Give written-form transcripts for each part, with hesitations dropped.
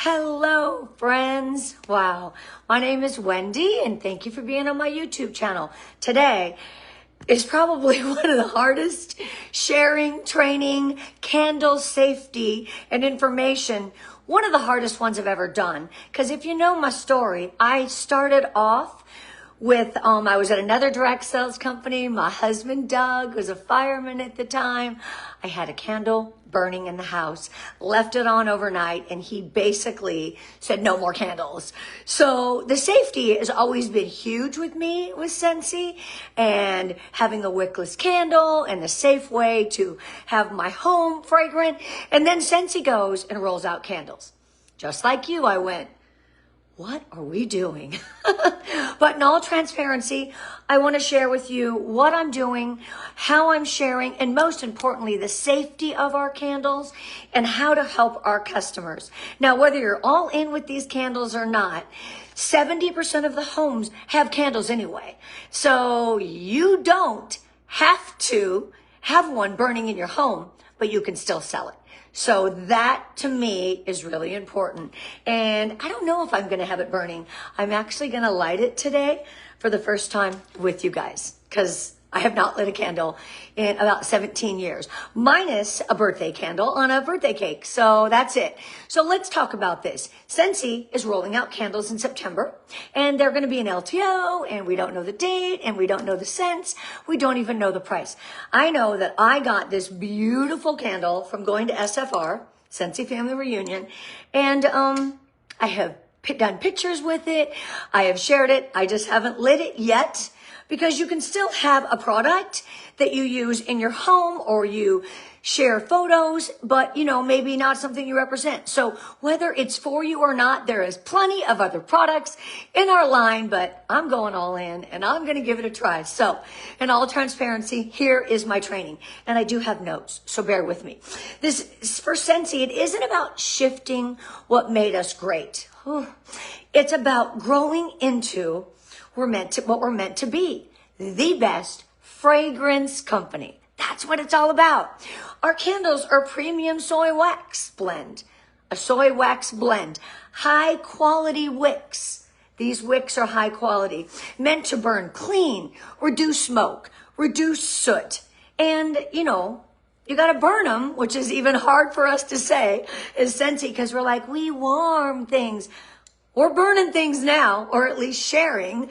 Hello, friends. Wow. My name is Wendy, and thank you for being on my YouTube channel. Today is probably one of the hardest sharing, training, candle safety, and information. One of the hardest ones I've ever done. Because if you know my story, I started off with, I was at another direct sales company. My husband, Doug, was a fireman at the time. I had a candle burning in the house, left it on overnight, and he basically said, no more candles. So the safety has always been huge with me with Scentsy, and having a wickless candle and the safe way to have my home fragrant. And then Scentsy goes and rolls out candles. Just like you, I went, what are we doing? But in all transparency, I want to share with you what I'm doing, how I'm sharing, and most importantly, the safety of our candles and how to help our customers. Now, whether you're all in with these candles or not, 70% of the homes have candles anyway. So you don't have to have one burning in your home, but you can still sell it. So that to me is really important. And I don't know if I'm going to have it burning. I'm actually going to light it today for the first time with you guys, because I have not lit a candle in about 17 years, minus a birthday candle on a birthday cake. So that's it. So let's talk about this. Scentsy is rolling out candles in September, and they're going to be an LTO, and we don't know the date, and we don't know the scents. We don't even know the price. I know that I got this beautiful candle from going to SFR, Scentsy Family Reunion, and I have done pictures with it. I have shared it. I just haven't lit it yet, because you can still have a product that you use in your home or you share photos, but maybe not something you represent. So whether it's for you or not, there is plenty of other products in our line, but I'm going all in and I'm going to give it a try. So in all transparency, here is my training, and I do have notes, so bear with me. This for Scentsy, it isn't about shifting what made us great. It's about growing into what we're meant to be, the best fragrance company. That's what it's all about. Our candles are premium soy wax blend, a soy wax blend, high quality wicks. These wicks are high quality, meant to burn clean, reduce smoke, reduce soot. And, you got to burn them, which is even hard for us to say as Scentsy, because we're like, we warm things. We're burning things now, or at least sharing.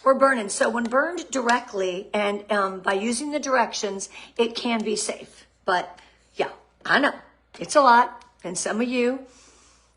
We're burning. So when burned directly and by using the directions, it can be safe. But yeah, I know it's a lot. And some of you,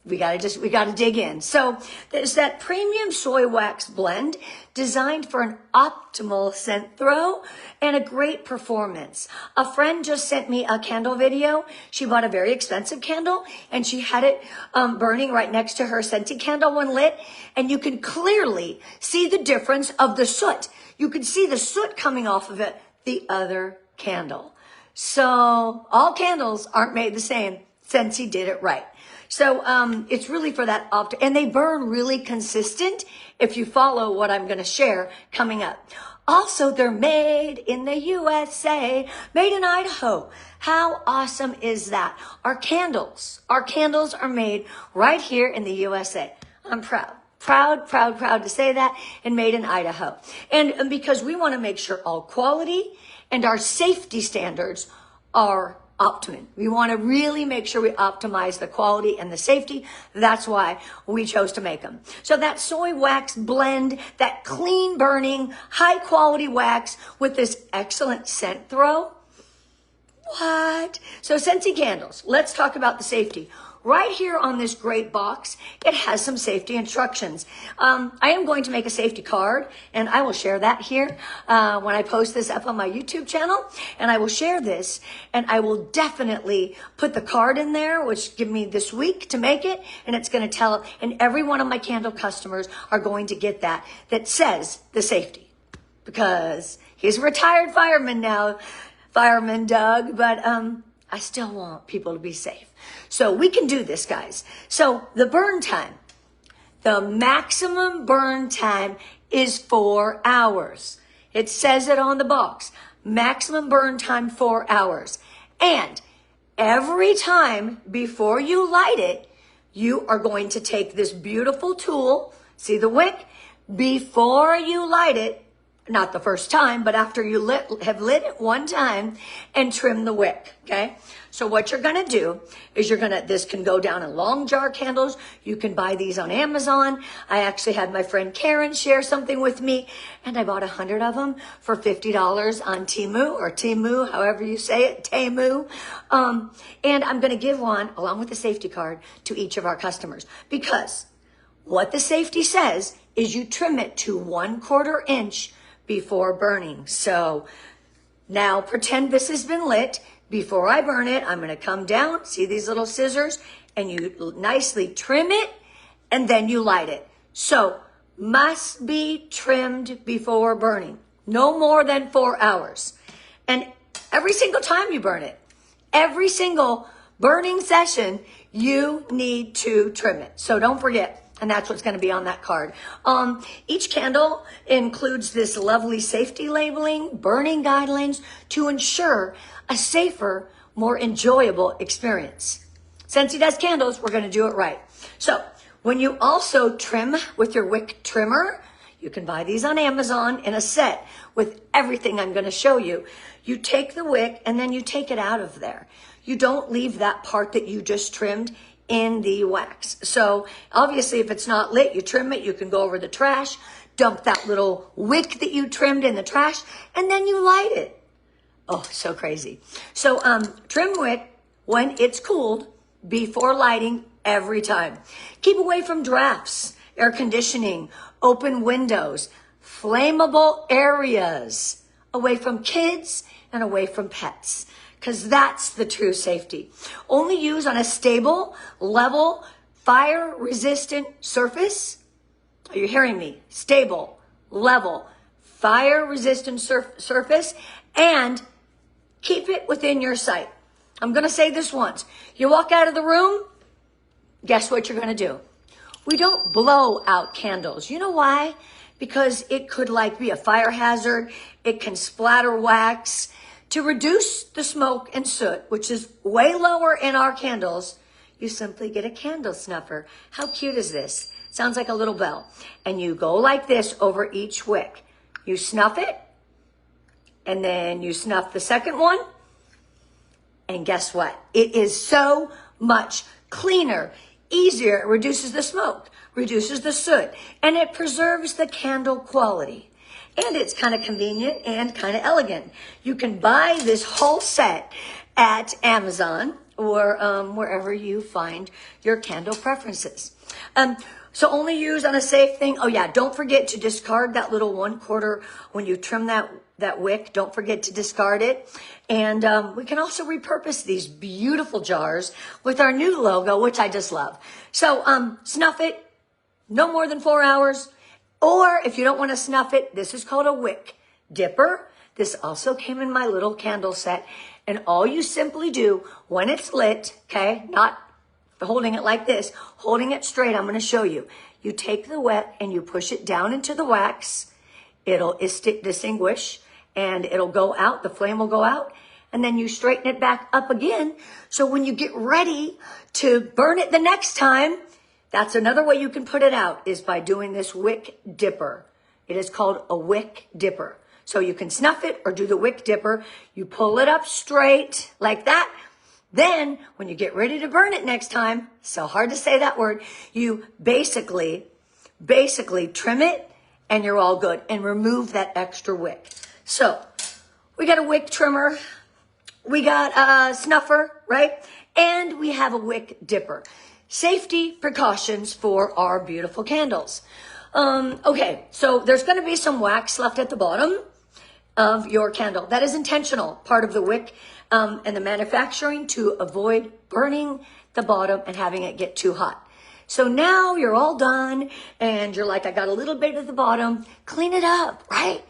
we got to dig in. So there's that premium soy wax blend designed for an optimal scent throw and a great performance. A friend just sent me a candle video. She bought a very expensive candle and she had it burning right next to her Scentsy candle when lit. And you can clearly see the difference of the soot. You can see the soot coming off of it, the other candle. So all candles aren't made the same. Scentsy did it right. So it's really for that and they burn really consistent if you follow what I'm going to share coming up. Also, they're made in the USA, made in Idaho. How awesome is that? Our candles are made right here in the USA. I'm proud to say that, and made in Idaho. And because we want to make sure all quality and our safety standards are optimum. We want to really make sure we optimize the quality and the safety. That's why we chose to make them. So that soy wax blend, that clean burning, high quality wax with this excellent scent throw. What? So Scentsy candles, let's talk about the safety. Right here on this great box, it has some safety instructions. I am going to make a safety card, and I will share that here when I post this up on my YouTube channel. And I will share this, and I will definitely put the card in there, which give me this week to make it, and it's going to tell, and every one of my candle customers are going to get that says the safety, because he's a retired fireman now, Fireman Doug, but I still want people to be safe. So we can do this, guys. So the burn time, the maximum burn time is 4 hours. It says it on the box. Maximum burn time, 4 hours. And every time before you light it, you are going to take this beautiful tool, see the wick, before you light it, not the first time, but after you have lit it one time, and trim the wick, okay? So what you're gonna do is this can go down in long jar candles. You can buy these on Amazon. I actually had my friend Karen share something with me, and I bought 100 of them for $50 on Temu, however you say it, Temu. And I'm gonna give one, along with the safety card, to each of our customers, because what the safety says is you trim it to 1/4 inch before burning. So now pretend this has been lit. Before I burn it, I'm going to come down, see these little scissors, and you nicely trim it, and then you light it. So must be trimmed before burning, no more than 4 hours. And every single time you burn it, every single burning session, you need to trim it. So don't forget. And that's what's going to be on that card. Each candle includes this lovely safety labeling, burning guidelines to ensure a safer, more enjoyable experience. Scentsy does candles, we're going to do it right. So when you also trim with your wick trimmer, you can buy these on Amazon in a set with everything I'm going to show you. You take the wick and then you take it out of there. You don't leave that part that you just trimmed in the wax. So obviously if it's not lit, you trim it, you can go over the trash, dump that little wick that you trimmed in the trash, and then you light it. Oh, so crazy. So trim wick when it's cooled before lighting every time. Keep away from drafts, air conditioning, open windows, flammable areas, away from kids and away from pets, because that's the true safety. Only use on a stable, level, fire-resistant surface. Are you hearing me? Stable, level, fire-resistant surface, and keep it within your sight. I'm going to say this once. You walk out of the room, guess what you're going to do? We don't blow out candles. You know why? Because it could be a fire hazard. It can splatter wax. To reduce the smoke and soot, which is way lower in our candles, you simply get a candle snuffer. How cute is this? Sounds like a little bell. And you go like this over each wick. You snuff it, and then you snuff the second one, and guess what? It is so much cleaner, easier. It reduces the smoke, reduces the soot, and it preserves the candle quality. And it's kind of convenient and kind of elegant. You can buy this whole set at Amazon or wherever you find your candle preferences. So only use on a safe thing. Oh yeah, don't forget to discard that little 1/4 when you trim that wick. Don't forget to discard it. And we can also repurpose these beautiful jars with our new logo, which I just love. So snuff it, no more than 4 hours. Or if you don't want to snuff it, this is called a wick dipper. This also came in my little candle set. And all you simply do when it's lit, okay, not holding it like this, holding it straight, I'm going to show you. You take the wick and you push it down into the wax. It'll distinguish and it'll go out. The flame will go out. And then you straighten it back up again. So when you get ready to burn it the next time, that's another way you can put it out, is by doing this wick dipper. It is called a wick dipper. So you can snuff it or do the wick dipper. You pull it up straight like that. Then when you get ready to burn it next time, so hard to say that word, you basically trim it and you're all good, and remove that extra wick. So we got a wick trimmer, we got a snuffer, right? And we have a wick dipper. Safety precautions for our beautiful candles. Okay, so there's going to be some wax left at the bottom of your candle. That is intentional, part of the wick and the manufacturing, to avoid burning the bottom and having it get too hot. So now you're all done and you're like, I got a little bit at the bottom. Clean it up, right?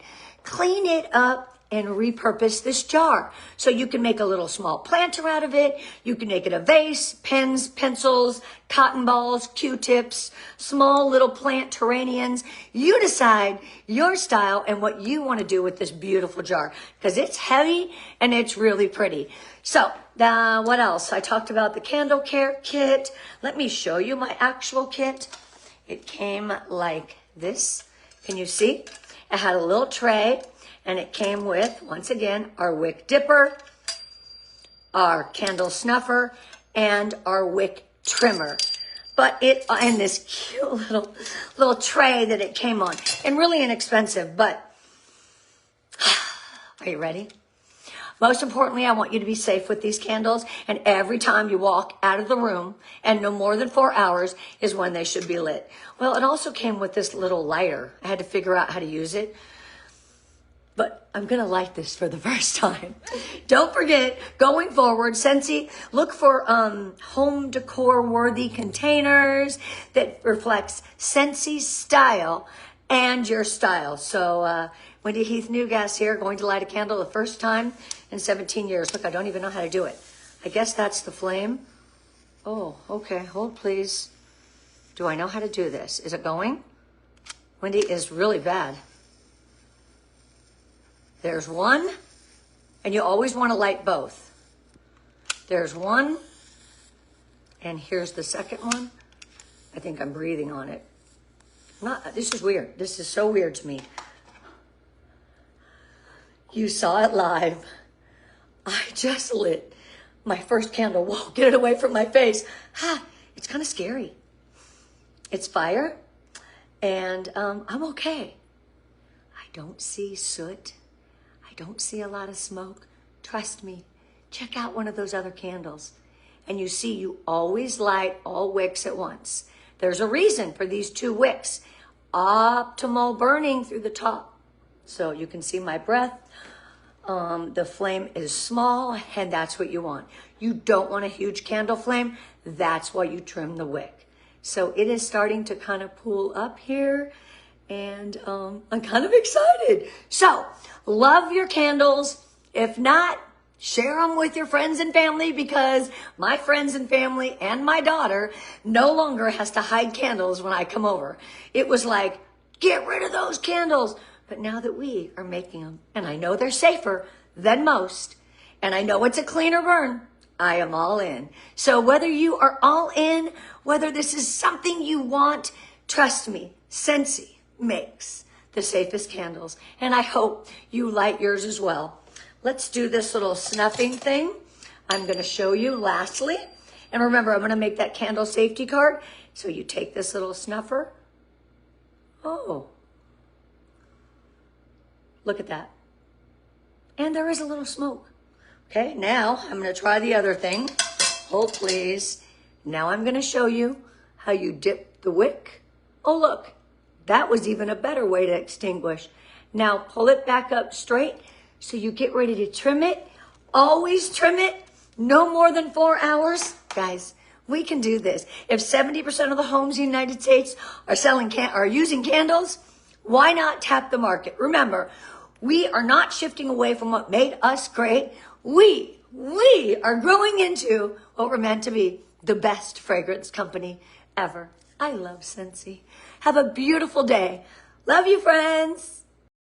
Clean it up and repurpose this jar. So you can make a little small planter out of it. You can make it a vase, pens, pencils, cotton balls, Q-tips, small little plant terrariums. You decide your style and what you want to do with this beautiful jar, because it's heavy and it's really pretty. So what else? I talked about the candle care kit. Let me show you my actual kit. It came like this. Can you see? It had a little tray, and it came with, once again, our wick dipper, our candle snuffer, and our wick trimmer. But and this cute little tray that it came on, and really inexpensive, but are you ready? Most importantly, I want you to be safe with these candles, and every time you walk out of the room, and no more than 4 hours is when they should be lit. Well, it also came with this little lighter. I had to figure out how to use it, but I'm gonna light this for the first time. Don't forget, going forward, Scentsy, look for home decor worthy containers that reflects Scentsy's style and your style. So Wendy Heath-Newgass here, going to light a candle the first time in 17 years. Look, I don't even know how to do it. I guess that's the flame. Oh, okay, hold please. Do I know how to do this? Is it going? Wendy is really bad. There's one, and you always want to light both. There's one, and here's the second one. I think I'm breathing on it. This is weird. This is so weird to me. You saw it live. I just lit my first candle. Whoa, get it away from my face. It's kind of scary. It's fire, and I'm okay. I don't see soot. I don't see a lot of smoke. Trust me. Check out one of those other candles. And you see, you always light all wicks at once. There's a reason for these 2 wicks. Optimal burning through the top. So you can see my breath. The flame is small, and that's what you want. You don't want a huge candle flame. That's why you trim the wick. So it is starting to kind of pool up here, and I'm kind of excited. So love your candles. If not, share them with your friends and family, because my friends and family and my daughter no longer has to hide candles when I come over. It was like, get rid of those candles. But now that we are making them, and I know they're safer than most, and I know it's a cleaner burn, I am all in. So whether you are all in, whether this is something you want, trust me, Scentsy makes the safest candles. And I hope you light yours as well. Let's do this little snuffing thing. I'm going to show you lastly. And remember, I'm going to make that candle safety card. So you take this little snuffer. Oh. Look at that. And there is a little smoke. Okay, now I'm going to try the other thing. Hold please. Now I'm going to show you how you dip the wick. Oh, look. That was even a better way to extinguish. Now pull it back up straight so you get ready to trim it. Always trim it. No more than 4 hours. Guys, we can do this. If 70% of the homes in the United States are using candles, why not tap the market? Remember, we are not shifting away from what made us great. We are growing into what we're meant to be, the best fragrance company ever. I love Scentsy. Have a beautiful day. Love you, friends.